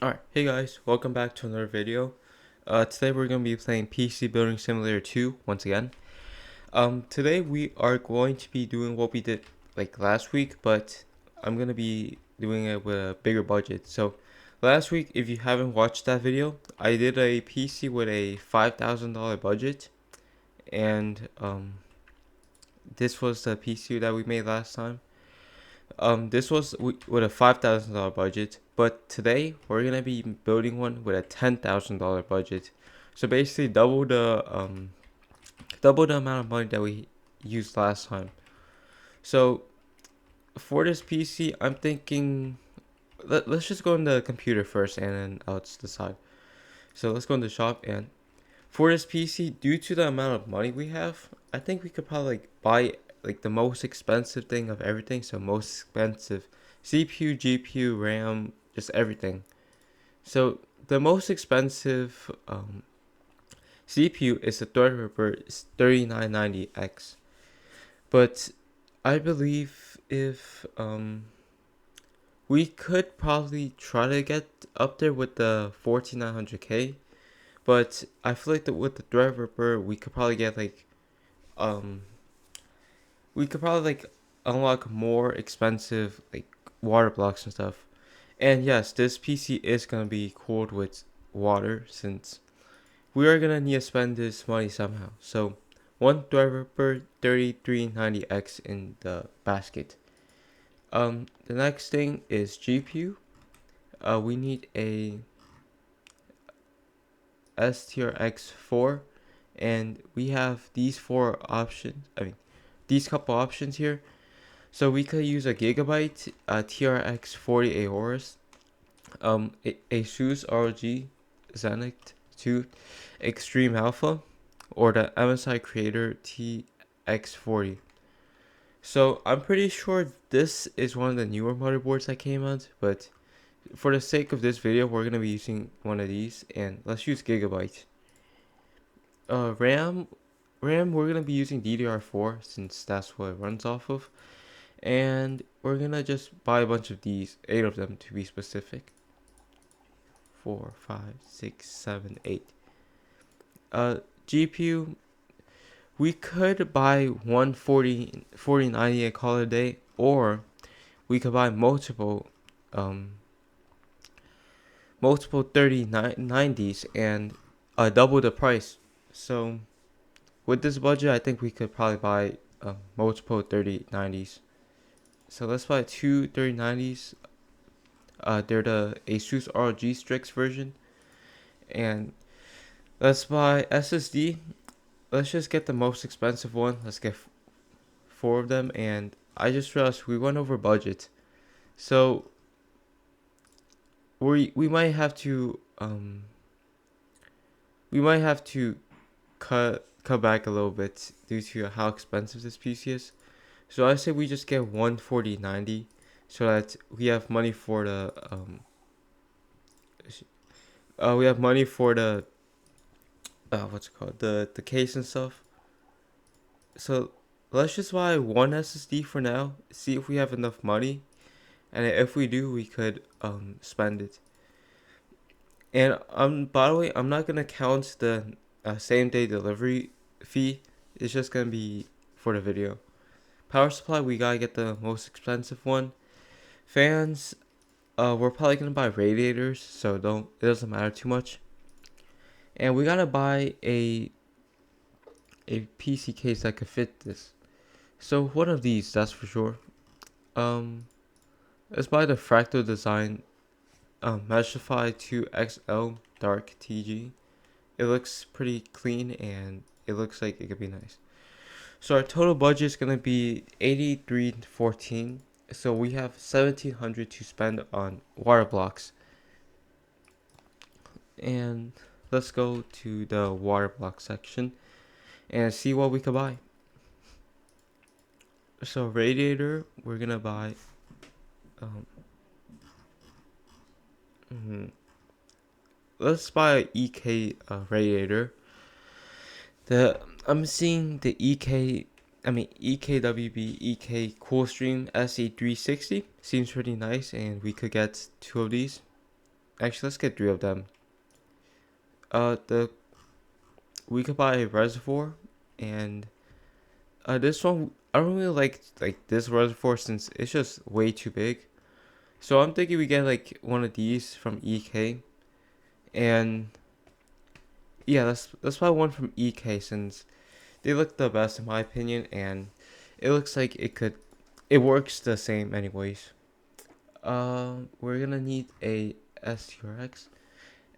Alright, hey guys, welcome back to another video. Today we're going to be playing PC Building Simulator 2 once again. Today we are going to be doing what we did like last week, but I'm going to be doing it with a bigger budget. So last week, if you haven't watched that video, I did a PC with a $5,000 budget, and this was the PC that we made last time. This was with a $5,000 budget, but today we're gonna be building one with a $10,000 budget. So basically, double the amount of money that we used last time. So for this PC, I'm thinking let's just go in the computer first, and then I'll just decide. So let's go in the shop, and for this PC, due to the amount of money we have, I think we could probably buy like the most expensive thing of everything. So most expensive CPU, GPU, RAM, just everything. So the most expensive CPU is the Threadripper 3990X. But I believe if we could probably try to get up there with the 14900K. But I feel like that with the Threadripper, we could probably get um unlock more expensive like water blocks and stuff. And yes, this PC is gonna be cooled with water since we are gonna need to spend this money somehow. So one Threadripper 3390X in the basket. The next thing is GPU. We need a STRX4, and we have these four options. These couple options here. So we could use a Gigabyte, a TRX 40 Aorus, ASUS ROG Zenith 2 Extreme Alpha, or the MSI Creator TX40. So I'm pretty sure this is one of the newer motherboards that came out, but for the sake of this video, we're gonna be using one of these, and let's use Gigabyte. RAM, we're gonna be using DDR4 since that's what it runs off of, and we're gonna just buy a bunch of these, 8 of them to be specific. 4, 5, 6, 7, 8. GPU, we could buy one 4090 and call it a day, or we could buy multiple 3090s and double the price. So with this budget, I think we could probably buy multiple 3090s. So let's buy two 3090s. They're the ASUS ROG Strix version. And let's buy SSD. Let's just get the most expensive one. Let's get 4 of them. And I just realized we went over budget. So we might have to cut back a little bit due to how expensive this PC is. So I say we just get one 4090 so that we have money for the what's it called, the case and stuff. So let's just buy one SSD for now, see if we have enough money, and if we do, we could spend it. And by the way, I'm not gonna count the same day delivery fee. It's just gonna be for the video. Power supply, we gotta get the most expensive one. Fans, we're probably gonna buy radiators, so it doesn't matter too much. And we gotta buy a PC case that could fit this. So one of these, that's for sure. Let's buy the Fractal Design Meshify 2XL Dark TG. It looks pretty clean and it looks like it could be nice. So our total budget is gonna be 8314. So we have 1700 to spend on water blocks. And let's go to the water block section and see what we could buy. So radiator, we're gonna buy let's buy an EK radiator. I'm seeing the EKWB EK Coolstream SE360 seems pretty nice, and we could get 2 of these. Actually, let's get 3 of them. The we could buy a reservoir, and this one I don't really like this reservoir since it's just way too big. So I'm thinking we get like one of these from EK, and yeah, let's buy one from EK since they look the best in my opinion, and it looks like it works the same anyways. We're gonna need a STRX,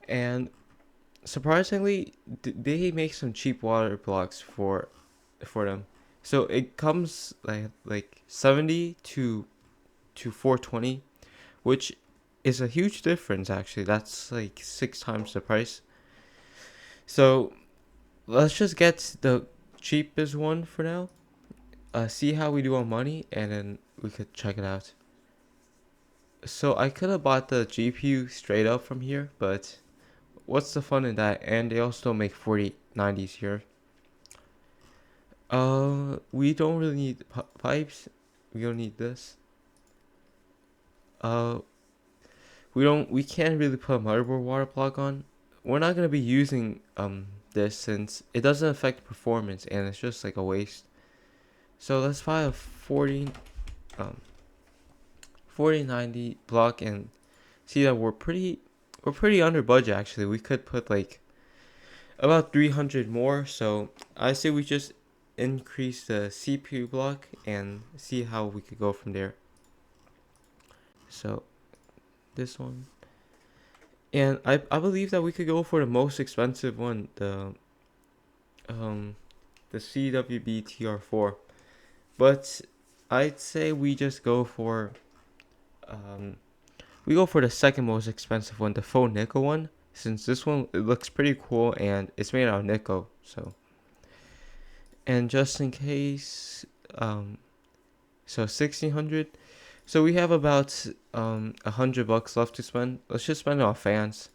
and surprisingly, they make some cheap water blocks for them. So it comes like 70 to 420, which is a huge difference actually. That's like 6 times the price. So let's just get the cheapest one for now. See how we do on money, and then we could check it out. So I could have bought the GPU straight up from here, but what's the fun in that? And they also make 4090s here. We don't really need pipes. We don't need this. Uh, we can't really put a motherboard water plug on. We're not gonna be using this since it doesn't affect performance and it's just like a waste. So let's buy a um 4090 block and see that we're pretty under budget actually. We could put like about 300 more. So I say we just increase the CPU block and see how we could go from there. So this one, and I believe that we could go for the most expensive one, um the CWB-TR4, but I'd say we just go for um we go for the second most expensive one, the faux nickel one, since this one it looks pretty cool and it's made out of nickel. So, and just in case, so 1600. So we have about $100 left to spend. Let's just spend it on fans.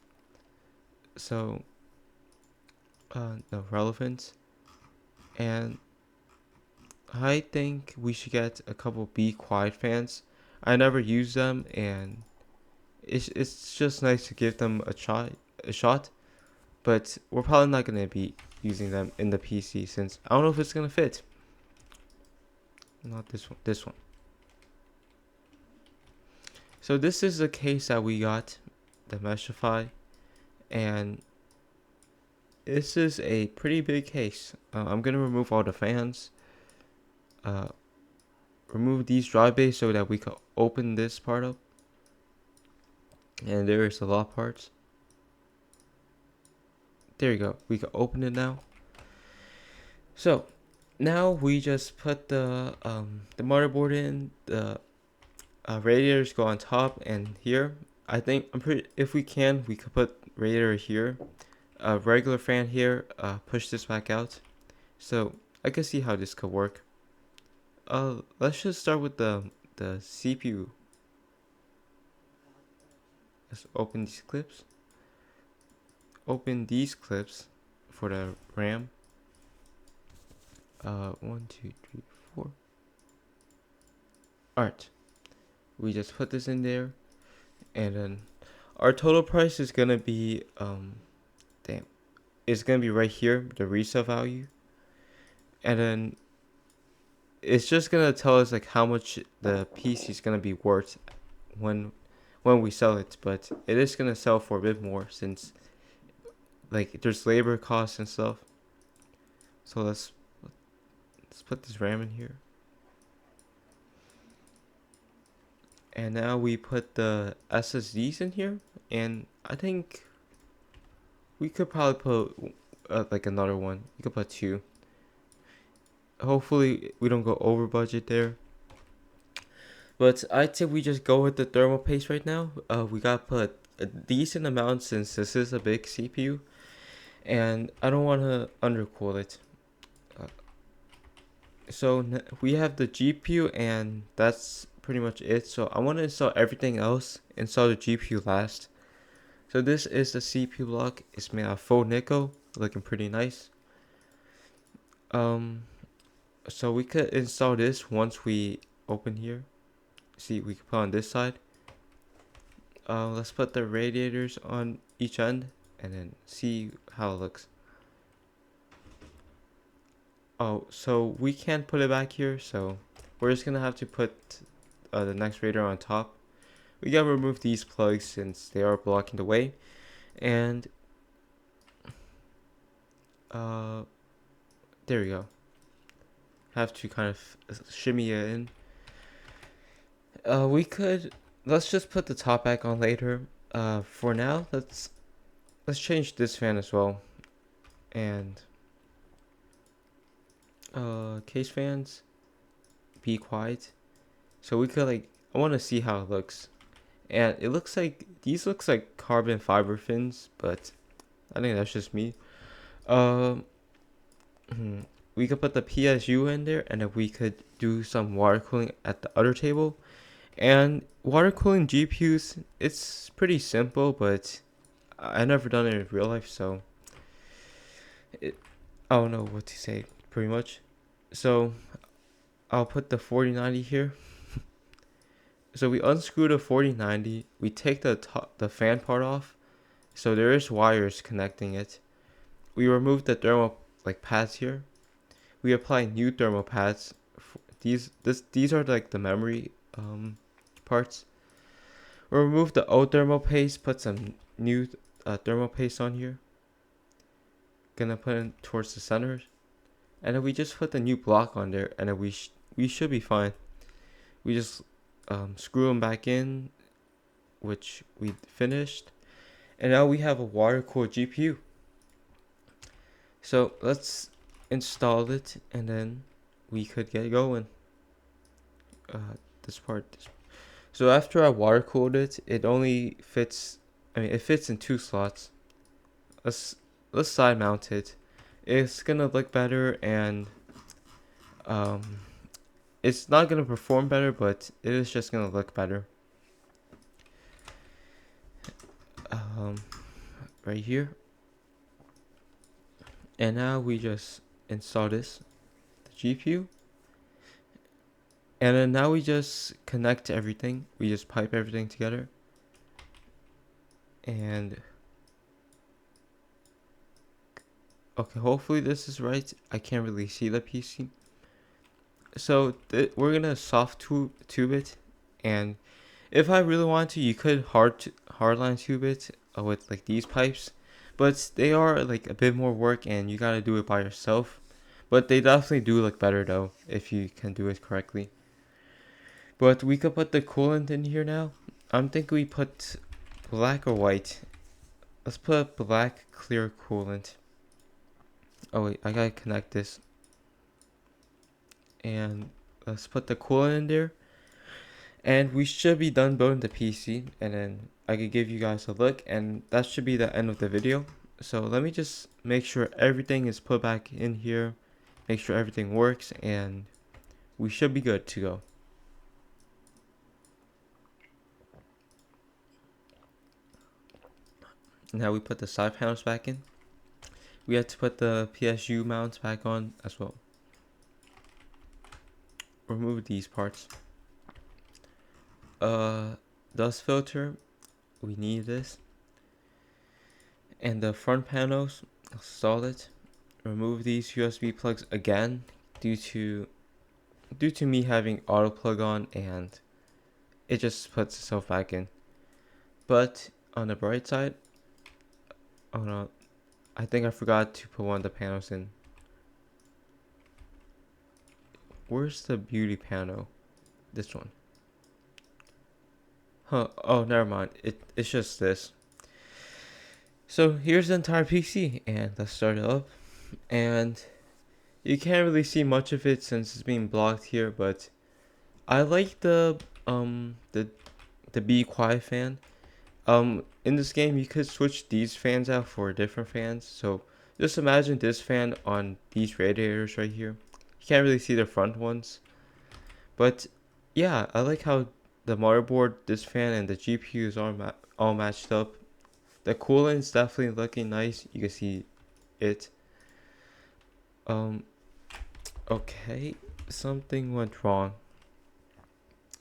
So no relevant, and I think we should get a couple Be Quiet fans. I never use them, and it's just nice to give them a shot. But we're probably not gonna be using them in the PC since I don't know if it's gonna fit. Not this one. This one. So this is the case that we got, the Meshify, and this is a pretty big case. I'm gonna remove all the fans. Remove these drive bays so that we can open this part up. And there is a lot of parts. There you go. We can open it now. So now we just put the motherboard in. The radiators go on top and here. If we can, we could put radiator here. A regular fan here. Push this back out. So I can see how this could work. Let's just start with the CPU. Let's open these clips. Open these clips for the RAM. 1, 2, 3, 4. Alright. We just put this in there, and then our total price is gonna be it's gonna be right here, the resale value, and then it's just gonna tell us like how much the PC is gonna be worth when we sell it, but it is gonna sell for a bit more since like there's labor costs and stuff. So let's put this RAM in here. And now we put the SSDs in here, and I think we could probably put like another one. You could put 2. Hopefully we don't go over budget there. But I'd say we just go with the thermal paste right now. We gotta put a decent amount since this is a big CPU, and I don't want to undercool it. So we have the GPU, and that's pretty much it. So I want to install everything else. Install the GPU last. So this is the CPU block. It's made out of faux nickel, looking pretty nice. So we could install this once we open here. See, we can put on this side. let's put the radiators on each end and then see how it looks. Oh, so we can't put it back here, so we're just gonna have to put the next radiator on top. We gotta remove these plugs since they are blocking the way, and there we go. Have to kind of shimmy it in. Let's just put the top back on later. For now, let's change this fan as well, and case fans, be quiet. So we could I want to see how it looks, and it looks like these looks like carbon fiber fins, but I think that's just me. Um, we could put the PSU in there, and then we could do some water cooling at the other table. And water cooling GPUs, it's pretty simple, but I never done it in real life, so I don't know what to say, pretty much. So I'll put the 4090 here. So we unscrew the 4090, we take the fan part off, so there is wires connecting it. We remove the thermal pads here. We apply new thermal pads. These are like the memory parts. We'll remove the old thermal paste, put some new thermal paste on here. Gonna put it towards the center, and then we just put the new block on there, and then we should be fine. We just screw them back in, which we finished, and now we have a water cooled GPU. So let's install it, and then we could get going. This part. So after I water cooled it, it only fits. It fits in 2 slots. Let's side mount it. It's gonna look better, and it's not gonna perform better, but it is just gonna look better. Right here. And now we just install the GPU. And then now we just connect everything. We just pipe everything together. And okay, hopefully this is right. I can't really see the PC. So we're gonna soft tube it, and if I really want to, you could hardline tube it with these pipes, but they are a bit more work, and you gotta do it by yourself. But they definitely do look better though if you can do it correctly. But we could put the coolant in here now. I'm thinking we put black or white. Let's put black clear coolant. Oh wait, I gotta connect this. And let's put the coolant in there. And we should be done building the PC. And then I could give you guys a look. And that should be the end of the video. So let me just make sure everything is put back in here. Make sure everything works. And we should be good to go. Now we put the side panels back in. We have to put the PSU mounts back on as well. Remove these parts. Dust filter, we need this. And the front panels, install it. Remove these USB plugs again due to me having auto plug on, and it just puts itself back in. But on the bright side, oh no, I think I forgot to put one of the panels in. Where's the beauty panel? This one. Huh, oh never mind. It's just this. So here's the entire PC, and let's start it up. And you can't really see much of it since it's being blocked here, but I like the Be Quiet fan. In this game you could switch these fans out for different fans. So just imagine this fan on these radiators right here. You can't really see the front ones, but yeah, I like how the motherboard, this fan, and the GPU is all matched up. The coolant is definitely looking nice. You can see it. Okay, something went wrong.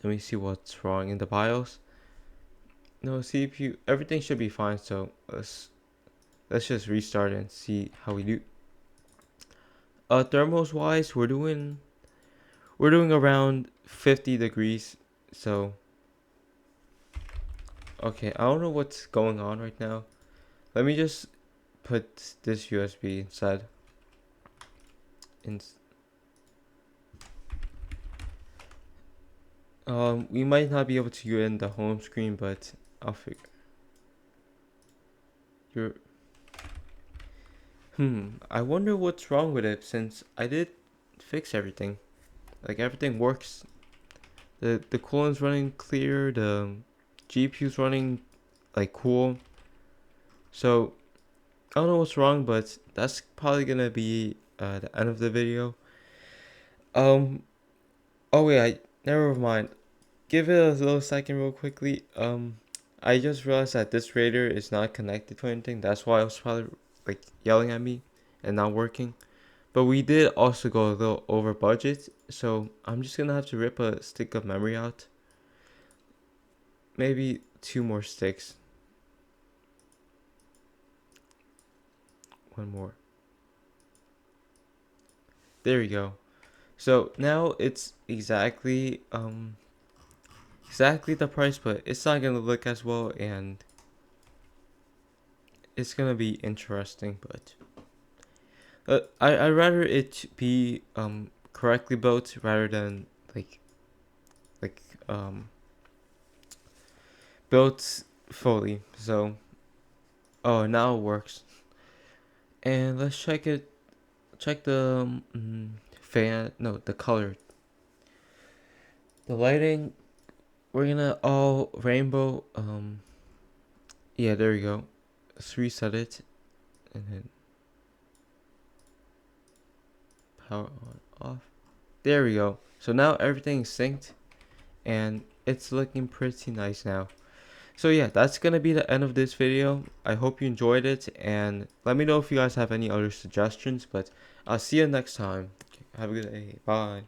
Let me see what's wrong in the BIOS. No, CPU, everything should be fine. So let's just restart and see how we do. Thermals wise, we're doing around 50 degrees. So okay, I don't know what's going on right now. Let me just put this USB inside. In, we might not be able to get in the home screen, but I'll figure. You're. I wonder what's wrong with it since I did fix everything. Like everything works. The coolant's running clear. The GPU's running like cool. So I don't know what's wrong, but that's probably gonna be the end of the video. Um. Oh wait, never mind. Give it a little second, real quickly. I just realized that this radar is not connected to anything. That's why it was probably like yelling at me and not working. But we did also go a little over budget, so I'm just gonna have to rip a stick of memory out. Maybe 2 more sticks. One more. There we go. So now it's exactly the price, but it's not gonna look as well, and it's gonna be interesting. But I'd rather it be correctly built rather than like built fully. So oh, now it works. And let's check it. Check the fan. No, the color. The lighting. We're gonna all rainbow. Yeah, there we go. Let's reset it, and then power on off. There we go. So now everything's synced, and it's looking pretty nice now. So yeah, that's gonna be the end of this video. I hope you enjoyed it, and let me know if you guys have any other suggestions. But I'll see you next time. Have a good day. Bye.